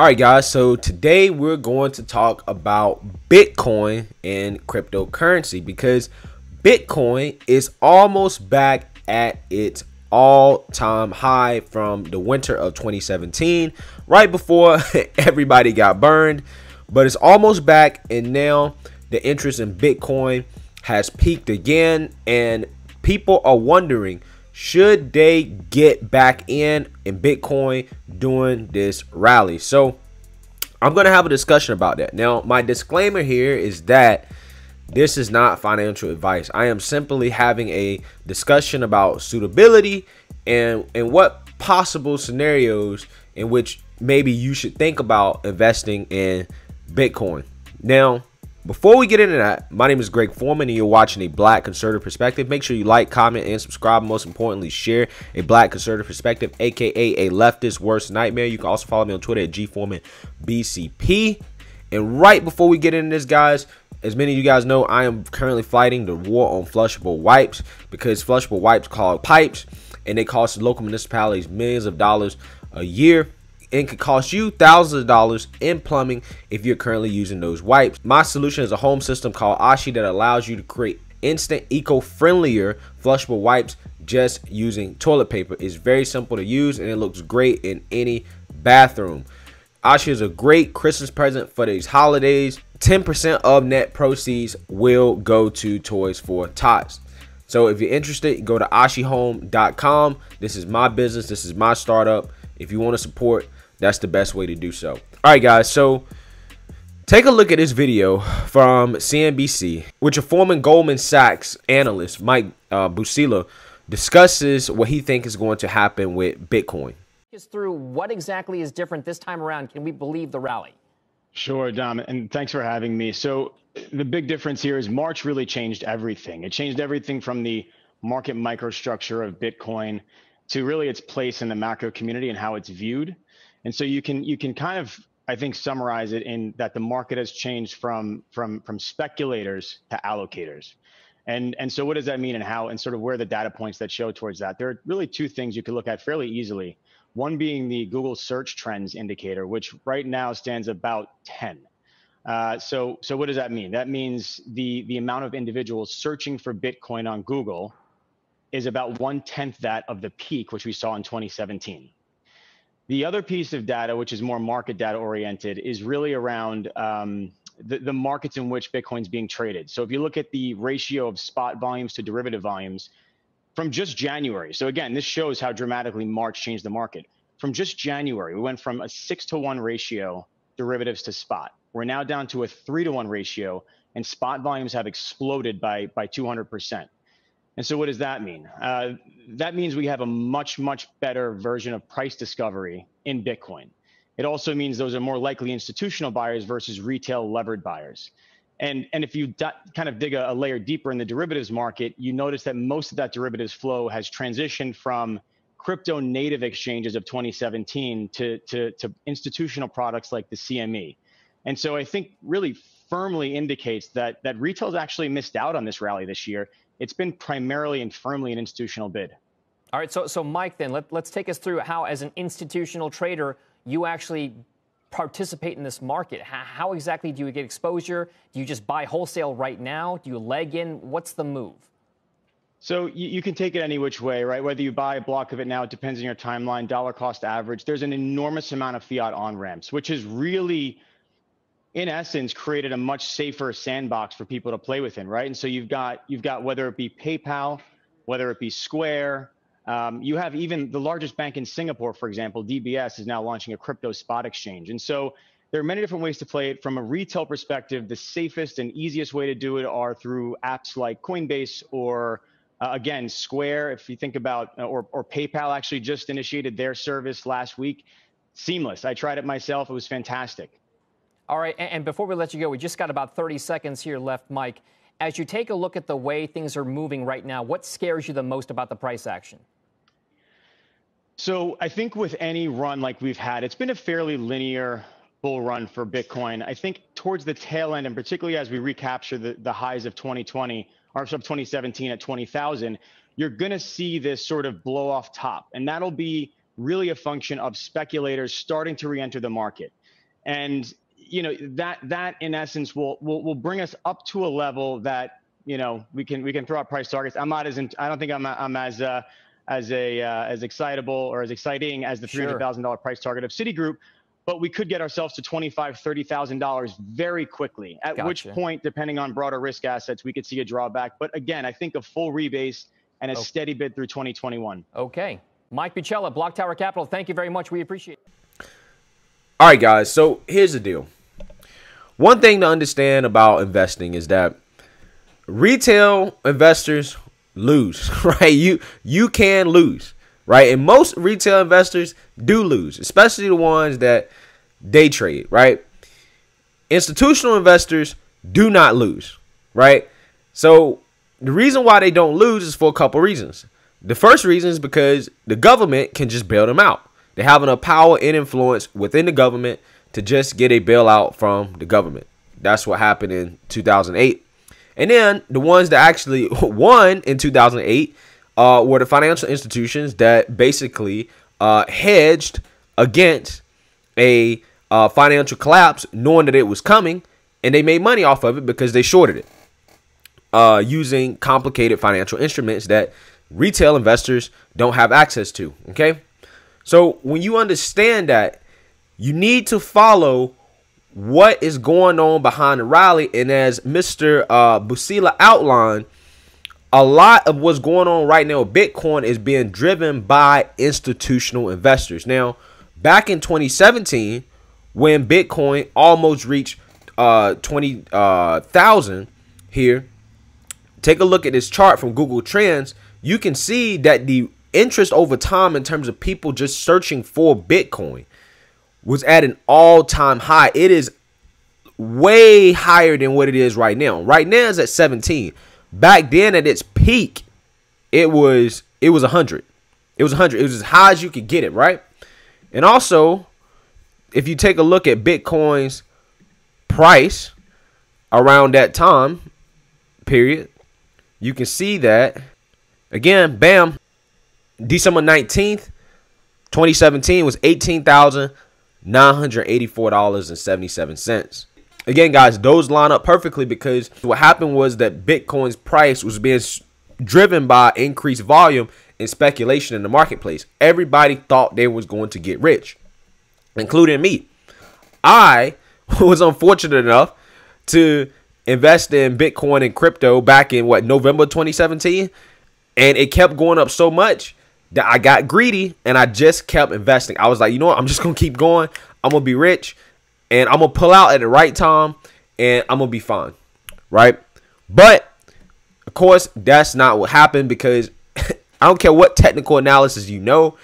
All right, guys. So today we're going to talk about Bitcoin and cryptocurrency because Bitcoin is almost back at its all-time high from the winter of 2017, right before everybody got burned. But it's almost back, and now the interest in Bitcoin has peaked again, and people are wondering, should they get back in Bitcoin during this rally? So I'm going to have a discussion about that. Now, my disclaimer here is that this is not financial advice. I am simply having a discussion about suitability and what possible scenarios in which maybe you should think about investing in Bitcoin. Now, before we get into that, my name is Greg Foreman and you're watching A Black Conservative Perspective. Make sure you like, comment, and subscribe. Most importantly, share A Black Conservative Perspective, aka a leftist worst nightmare. You can also follow me on Twitter at gforemanbcp. And right before we get into this, guys, as many of you guys know, I am currently fighting the war on flushable wipes because flushable wipes clog pipes and they cost local municipalities millions of dollars a year. And could cost you thousands of dollars in plumbing if you're currently using those wipes. My solution is a home system called Ashi that allows you to create instant, eco-friendlier flushable wipes just using toilet paper. It's very simple to use and it looks great in any bathroom. Ashi is a great Christmas present for these holidays. 10% of net proceeds will go to Toys for Tots. So if you're interested, go to ashihome.com. This is my business. This is my startup. If you want to support, that's the best way to do so. All right, guys. So take a look at this video from CNBC, which a former Goldman Sachs analyst, Mike Busila, discusses what he thinks is going to happen with Bitcoin. Through what exactly is different this time around. Can we believe the rally? Sure, Dom, and thanks for having me. So the big difference here is March really changed everything. It changed everything from the market microstructure of Bitcoin to really its place in the macro community and how it's viewed. And so you can kind of, I think, summarize it in that the market has changed from speculators to allocators. And so what does that mean and how, and sort of where are the data points that show towards that? There are really two things you can look at fairly easily. One being the Google search trends indicator, which right now stands about 10. So what does that mean? That means the amount of individuals searching for Bitcoin on Google is about 1/10 that of the peak, which we saw in 2017. The other piece of data, which is more market data oriented, is really around the markets in which Bitcoin's being traded. So if you look at the ratio of spot volumes to derivative volumes from just January. So again, this shows how dramatically March changed the market. From just January, we went from a 6-to-1 ratio derivatives to spot. We're now down to a 3-to-1 ratio and spot volumes have exploded by 200%. And so what does that mean? That means we have a much better version of price discovery in Bitcoin. It also means those are more likely institutional buyers versus retail levered buyers. And if you kind of dig a layer deeper in the derivatives market, you notice that most of that derivatives flow has transitioned from crypto native exchanges of 2017 to institutional products like the CME. And so I think really firmly indicates that retail's actually missed out on this rally this year. It's been primarily and firmly an institutional bid. All right, so Mike, then let's take us through how, as an institutional trader, you actually participate in this market. How exactly do you get exposure? Do you just buy wholesale right now? Do you leg in? What's the move? So you can take it any which way, right? Whether you buy a block of it now, it depends on your timeline, dollar cost average. There's an enormous amount of fiat on ramps, which has really, in essence, created a much safer sandbox for people to play within, right? And so you've got whether it be PayPal, whether it be Square, you have even the largest bank in Singapore, for example, DBS, is now launching a crypto spot exchange. And so there are many different ways to play it. From a retail perspective, the safest and easiest way to do it are through apps like Coinbase or again, Square. If you think about, or PayPal actually just initiated their service last week. Seamless. I tried it myself. It was fantastic. All right, and before we let you go, we just got about 30 seconds here left, Mike. As you take a look at the way things are moving right now, what scares you the most about the price action? So I think with any run like we've had, it's been a fairly linear bull run for Bitcoin. I think towards the tail end, and particularly as we recapture the highs of 2020, or of 2017 at 20,000, you're going to see this sort of blow off top. And that'll be really a function of speculators starting to re-enter the market. And that in essence will bring us up to a level that we can throw out price targets. I don't think I'm as excitable or as exciting as the $300,000 price target of Citigroup, but we could get ourselves to $25,000-$30,000 very quickly. At which point, depending on broader risk assets, we could see a drawback. But again, I think a full rebase and a steady bid through 2021. Okay, Mike Buchella, Block Tower Capital. Thank you very much. We appreciate it. All right, guys. So here's the deal. One thing to understand about investing is that retail investors lose, right? You can lose, right? And most retail investors do lose, especially the ones that day trade, right? Institutional investors do not lose, right? So the reason why they don't lose is for a couple reasons. The first reason is because the government can just bail them out. They have enough power and influence within the government to just get a bailout from the government. That's what happened in 2008. And then the ones that actually won in 2008 were the financial institutions that basically hedged against a financial collapse, knowing that it was coming, and they made money off of it because they shorted it using complicated financial instruments that retail investors don't have access to. Okay, so when you understand that, you need to follow what is going on behind the rally. And as Mr. Busila outlined, a lot of what's going on right now with Bitcoin is being driven by institutional investors. Now, back in 2017, when Bitcoin almost reached 20,000 here, take a look at this chart from Google Trends. You can see that the interest over time in terms of people just searching for Bitcoin was at an all-time high. It is way higher than what it is right now. Right now it's at 17. Back then at its peak, it was 100. It was 100. It was as high as you could get it, right? And also, if you take a look at Bitcoin's price around that time period, you can see that, again, bam, December 19th, 2017 was $18,984.77. Again, guys, those line up perfectly because what happened was that Bitcoin's price was being driven by increased volume and speculation in the marketplace. Everybody thought they was going to get rich, including me. I was unfortunate enough to invest in Bitcoin and crypto back in November 2017, and it kept going up so much that I got greedy and I just kept investing. I was like, you know what? I'm just going to keep going. I'm going to be rich and I'm going to pull out at the right time and I'm going to be fine. Right? But of course, that's not what happened because I don't care what technical analysis you know.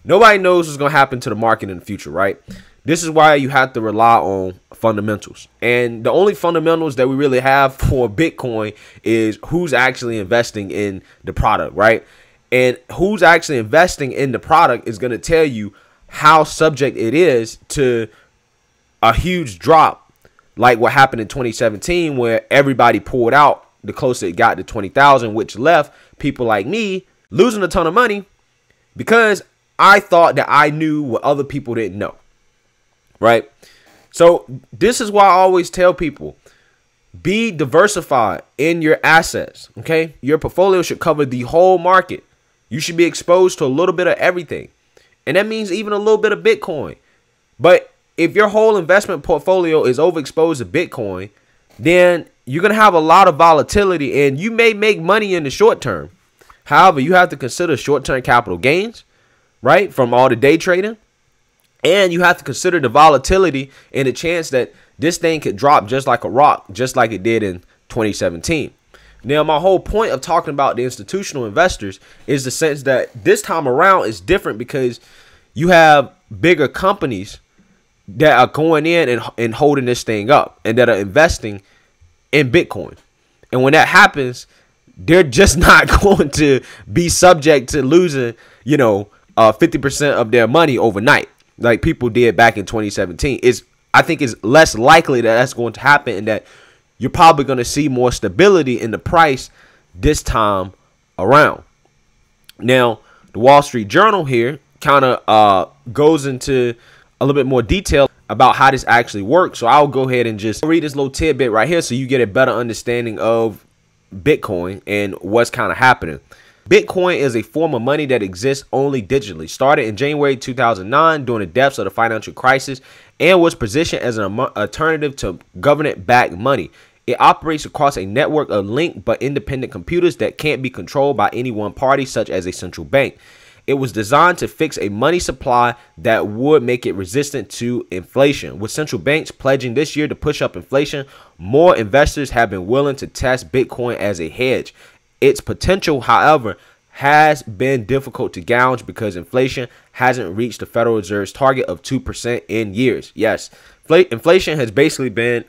Nobody knows what's going to happen to the market in the future, right? This is why you have to rely on fundamentals. And the only fundamentals that we really have for Bitcoin is who's actually investing in the product, right? And who's actually investing in the product is going to tell you how subject it is to a huge drop like what happened in 2017 where everybody pulled out the closer it got to 20,000, which left people like me losing a ton of money because I thought that I knew what other people didn't know. Right? So this is why I always tell people, be diversified in your assets. Okay? Your portfolio should cover the whole market. You should be exposed to a little bit of everything. And that means even a little bit of Bitcoin. But if your whole investment portfolio is overexposed to Bitcoin, then you're going to have a lot of volatility and you may make money in the short term. However, you have to consider short-term capital gains, right, from all the day trading. And you have to consider the volatility and the chance that this thing could drop just like a rock, just like it did in 2017. Now, my whole point of talking about the institutional investors is the sense that this time around is different because you have bigger companies that are going in and holding this thing up and that are investing in Bitcoin. And when that happens, they're just not going to be subject to losing, 50% of their money overnight, like people did back in 2017. I think it's less likely that that's going to happen and that you're probably going to see more stability in the price this time around. Now, the Wall Street Journal here kind of goes into a little bit more detail about how this actually works. So I'll go ahead and just read this little tidbit right here so you get a better understanding of Bitcoin and what's kind of happening. Bitcoin is a form of money that exists only digitally. Started in January 2009 during the depths of the financial crisis and was positioned as an alternative to government-backed money. It operates across a network of linked but independent computers that can't be controlled by any one party, such as a central bank. It was designed to fix a money supply that would make it resistant to inflation. With central banks pledging this year to push up inflation, more investors have been willing to test Bitcoin as a hedge. Its potential, however, has been difficult to gauge because inflation hasn't reached the Federal Reserve's target of 2% in years. Yes, inflation has basically been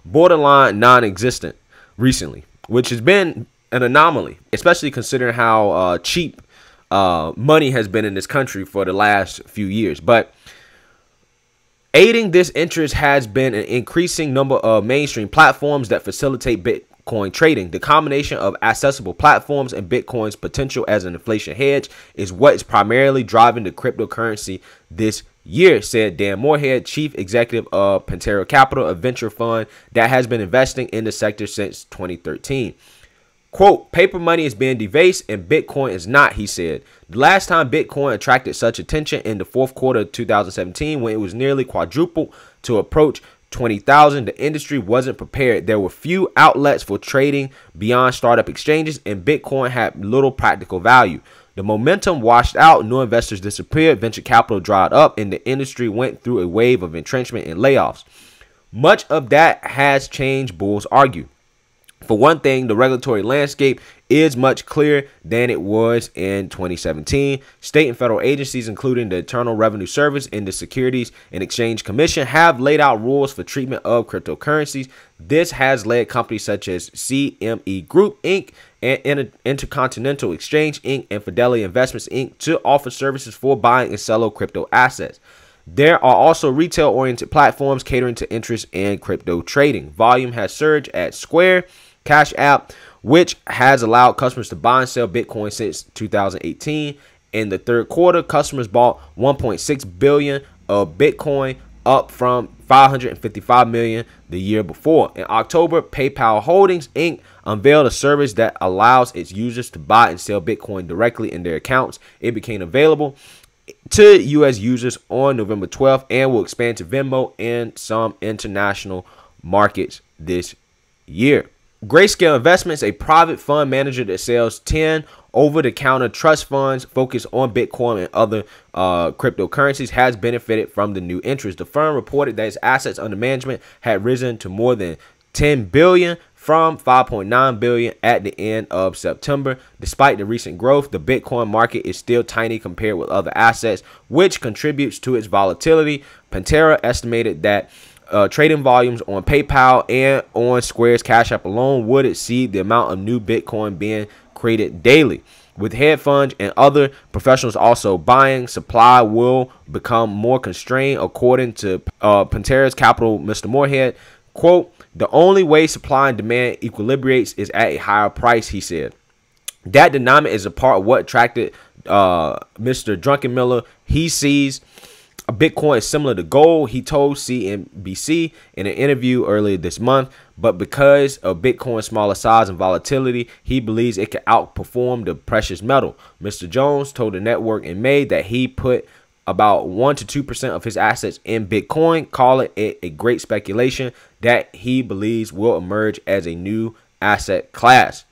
borderline non-existent recently, which has been an anomaly, especially considering how cheap money has been in this country for the last few years. But aiding this interest has been an increasing number of mainstream platforms that facilitate Bitcoin trading. The combination of accessible platforms and Bitcoin's potential as an inflation hedge is what is primarily driving the cryptocurrency this year, said Dan Moorhead, chief executive of Pantera Capital, a venture fund that has been investing in the sector since 2013. Quote, paper money is being debased and Bitcoin is not, he said. The last time Bitcoin attracted such attention in the fourth quarter of 2017, when it was nearly quadrupled to approach 20,000, the industry wasn't prepared. There were few outlets for trading beyond startup exchanges, and Bitcoin had little practical value. The momentum washed out, new investors disappeared, venture capital dried up, and the industry went through a wave of entrenchment and layoffs. Much of that has changed, bulls argue. For one thing, the regulatory landscape is much clearer than it was in 2017. State and federal agencies, including the Internal Revenue Service and the Securities and Exchange Commission, have laid out rules for treatment of cryptocurrencies. This has led companies such as CME Group, Inc., and Intercontinental Exchange, Inc., and Fidelity Investments, Inc., to offer services for buying and selling crypto assets. There are also retail-oriented platforms catering to interest in crypto trading. Volume has surged at Square, Cash App, which has allowed customers to buy and sell Bitcoin since 2018. In the third quarter, customers bought 1.6 billion of Bitcoin, up from 555 million the year before. In October, PayPal Holdings, Inc. unveiled a service that allows its users to buy and sell Bitcoin directly in their accounts. It became available to U.S. users on November 12th and will expand to Venmo and some international markets this year. Grayscale Investments, a private fund manager that sells 10 over-the-counter trust funds focused on Bitcoin and other cryptocurrencies, has benefited from the new interest. The firm reported that its assets under management had risen to more than 10 billion from 5.9 billion at the end of September. Despite the recent growth, the Bitcoin market is still tiny compared with other assets, which contributes to its volatility. Pantera estimated that trading volumes on PayPal and on Square's Cash App alone would exceed the amount of new Bitcoin being created daily. With hedge funds and other professionals also buying, supply will become more constrained, according to Pantera's Capital, Mr. Moorhead. Quote, the only way supply and demand equilibrates is at a higher price, he said. That dynamic is a part of what attracted Mr. Druckenmiller. He sees Bitcoin is similar to gold, he told CNBC in an interview earlier this month, but because of Bitcoin's smaller size and volatility, he believes it can outperform the precious metal. Mr. Jones told the network in May that he put about 1 to 2% of his assets in Bitcoin, calling it a great speculation that he believes will emerge as a new asset class.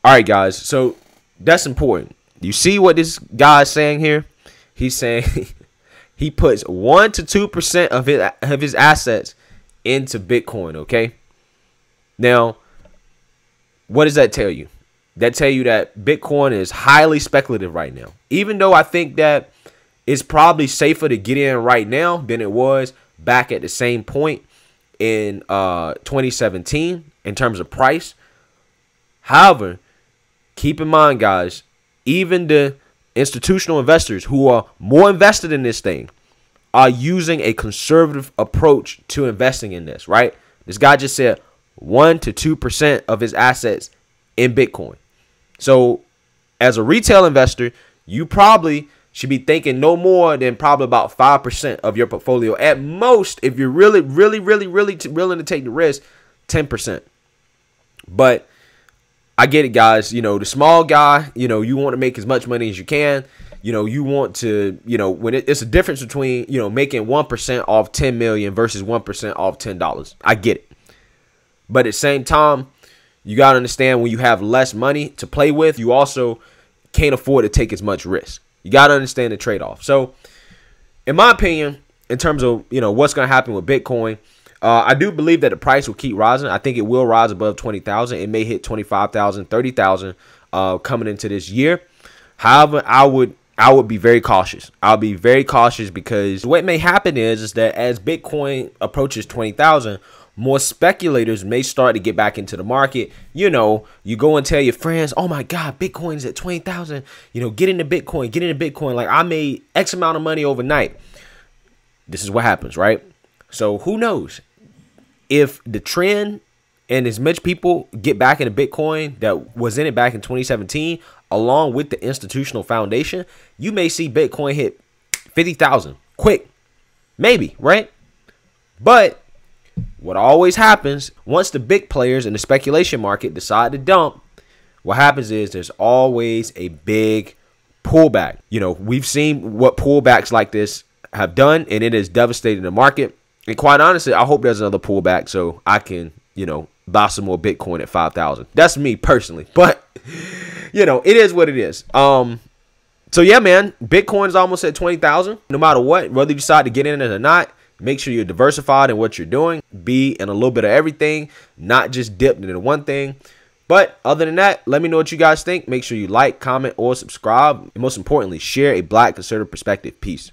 All right, guys, so that's important. You see what this guy is saying here? He's saying he puts 1 to 2% of his assets into Bitcoin, okay? Now, what does that tell you? That tell you that Bitcoin is highly speculative right now. Even though I think that it's probably safer to get in right now than it was back at the same point in 2017 in terms of price. However, keep in mind, guys, even the institutional investors who are more invested in this thing are using a conservative approach to investing in this, right? This guy just said 1 to 2% of his assets in Bitcoin. So as a retail investor, you probably should be thinking no more than probably about 5% of your portfolio. At most, if you're really willing to take the risk, 10%. But I get it, guys. You know, the small guy, you know, you want to make as much money as you can. You know, you want to, you know, when it's a difference between, you know, making 1% off 10 million versus 1% off $10. I get it. But at the same time, you got to understand when you have less money to play with, you also can't afford to take as much risk. You got to understand the trade-off. So, in my opinion, in terms of, you know, what's going to happen with Bitcoin, I do believe that the price will keep rising. I think it will rise above 20,000. It may hit 25,000, 30,000 coming into this year. However, I would be very cautious. I'll be very cautious because what may happen is that as Bitcoin approaches 20,000, more speculators may start to get back into the market. You know, you go and tell your friends, oh my God, Bitcoin's at 20,000. You know, get into Bitcoin, get into Bitcoin. Like, I made X amount of money overnight. This is what happens, right? So who knows? If the trend and as much people get back into Bitcoin that was in it back in 2017, along with the institutional foundation, you may see Bitcoin hit 50,000 quick. Maybe, right? But what always happens, once the big players in the speculation market decide to dump, what happens is there's always a big pullback. You know, we've seen what pullbacks like this have done, and it has devastated the market. And quite honestly, I hope there's another pullback so I can, you know, buy some more Bitcoin at 5,000. That's me personally. But, you know, it is what it is. So, yeah, man, Bitcoin is almost at 20,000. No matter what, whether you decide to get in it or not, make sure you're diversified in what you're doing. Be in a little bit of everything, not just dipped into one thing. But other than that, let me know what you guys think. Make sure you like, comment, or subscribe. And most importantly, share a Black conservative perspective. Peace.